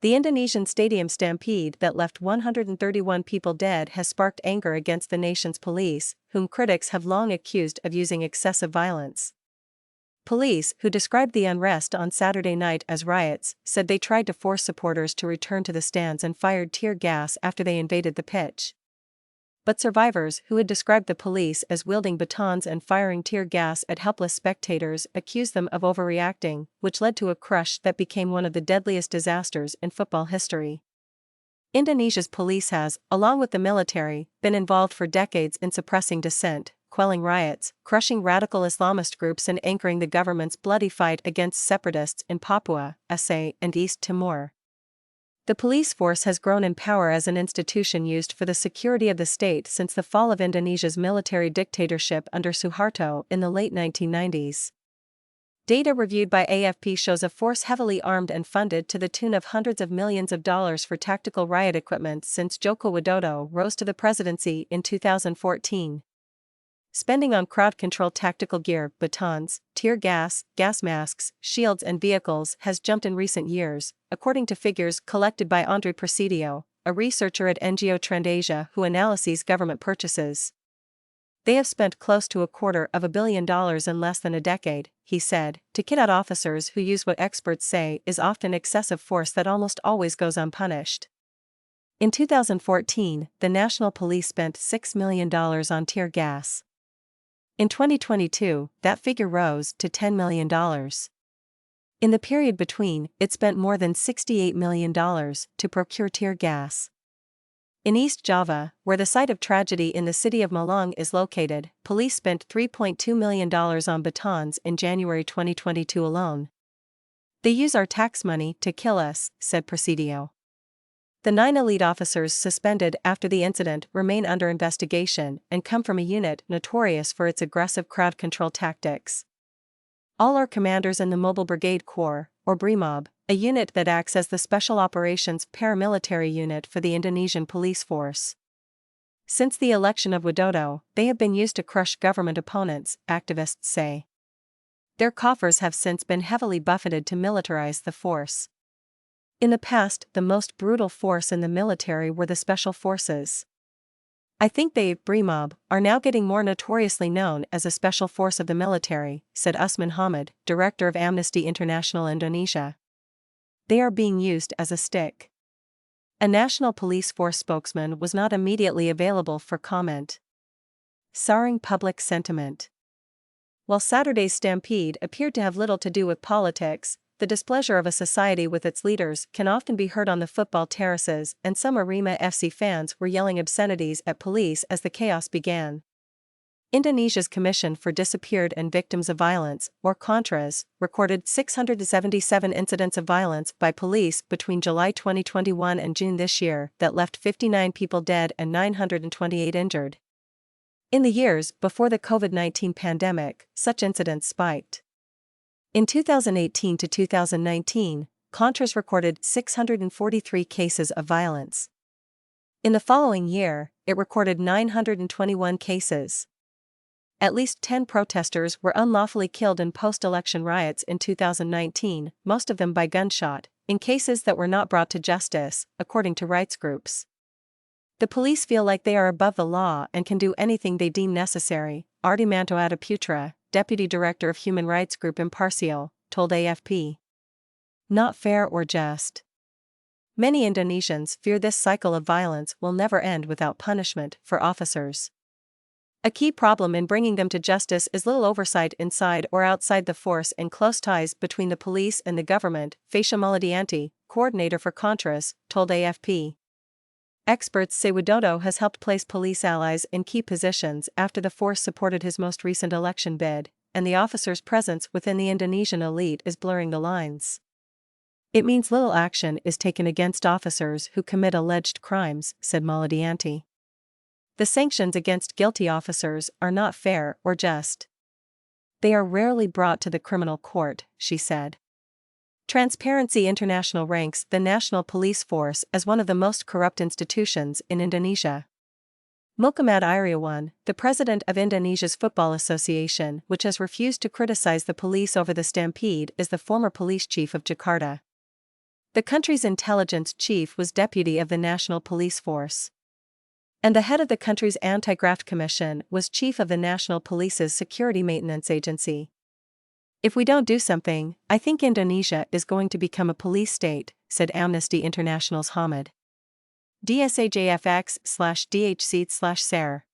The Indonesian stadium stampede that left 131 people dead has sparked anger against the nation's police, whom critics have long accused of using excessive violence. Police, who described the unrest on Saturday night as riots, said they tried to force supporters to return to the stands and fired tear gas after they invaded the pitch. But survivors, who had described the police as wielding batons and firing tear gas at helpless spectators, accused them of overreacting, which led to a crush that became one of the deadliest disasters in football history. Indonesia's police has, along with the military, been involved for decades in suppressing dissent, quelling riots, crushing radical Islamist groups, and anchoring the government's bloody fight against separatists in Papua, Aceh, and East Timor. The police force has grown in power as an institution used for the security of the state since the fall of Indonesia's military dictatorship under Suharto in the late 1990s. Data reviewed by AFP shows a force heavily armed and funded to the tune of hundreds of millions of dollars for tactical riot equipment since Joko Widodo rose to the presidency in 2014. Spending on crowd control tactical gear, batons, tear gas, gas masks, shields and vehicles has jumped in recent years, according to figures collected by Andre Presidio, a researcher at NGO TrendAsia who analyses government purchases. They have spent close to $250 million in less than a decade, he said, to kit out officers who use what experts say is often excessive force that almost always goes unpunished. In 2014, the National Police spent $6 million on tear gas. In 2022, that figure rose to $10 million. In the period between, it spent more than $68 million to procure tear gas. In East Java, where the site of tragedy in the city of Malang is located, police spent $3.2 million on batons in January 2022 alone. "They use our tax money to kill us," said Presidio. The 9 elite officers suspended after the incident remain under investigation and come from a unit notorious for its aggressive crowd control tactics. All are commanders in the Mobile Brigade Corps, or BRIMOB, a unit that acts as the Special Operations paramilitary unit for the Indonesian police force. Since the election of Widodo, they have been used to crush government opponents, activists say. Their coffers have since been heavily buffeted to militarize the force. In the past, the most brutal force in the military were the special forces. "I think they, BRIMOB, are now getting more notoriously known as a special force of the military," said Usman Hamid, director of Amnesty International Indonesia. "They are being used as a stick." A National Police Force spokesman was not immediately available for comment. Souring public sentiment. While Saturday's stampede appeared to have little to do with politics, the displeasure of a society with its leaders can often be heard on the football terraces, and some Arema FC fans were yelling obscenities at police as the chaos began. Indonesia's Commission for Disappeared and Victims of Violence, or Contras, recorded 677 incidents of violence by police between July 2021 and June this year that left 59 people dead and 928 injured. In the years before the COVID-19 pandemic, such incidents spiked. In 2018 to 2019, Contras recorded 643 cases of violence. In the following year, it recorded 921 cases. At least 10 protesters were unlawfully killed in post-election riots in 2019, most of them by gunshot, in cases that were not brought to justice, according to rights groups. "The police feel like they are above the law and can do anything they deem necessary," Ardimanto Adiputra, deputy director of human rights group Impartial, told AFP. "Not fair or just. Many Indonesians fear this cycle of violence will never end without punishment for officers. A key problem in bringing them to justice is little oversight inside or outside the force and close ties between the police and the government," Fascia Maladianti, coordinator for Contras, told AFP. Experts say Widodo has helped place police allies in key positions after the force supported his most recent election bid, and the officers' presence within the Indonesian elite is blurring the lines. "It means little action is taken against officers who commit alleged crimes," said Maladianti. "The sanctions against guilty officers are not fair or just. They are rarely brought to the criminal court," she said. Transparency International ranks the National Police Force as one of the most corrupt institutions in Indonesia. Muhammad Iriawan, the president of Indonesia's Football Association, which has refused to criticize the police over the stampede, is the former police chief of Jakarta. The country's intelligence chief was deputy of the National Police Force. And the head of the country's anti-graft commission was chief of the National Police's Security Maintenance Agency. If we don't do something, I think Indonesia is going to become a police state, said Amnesty International's Hamid. DSAJFX/DHC/SAR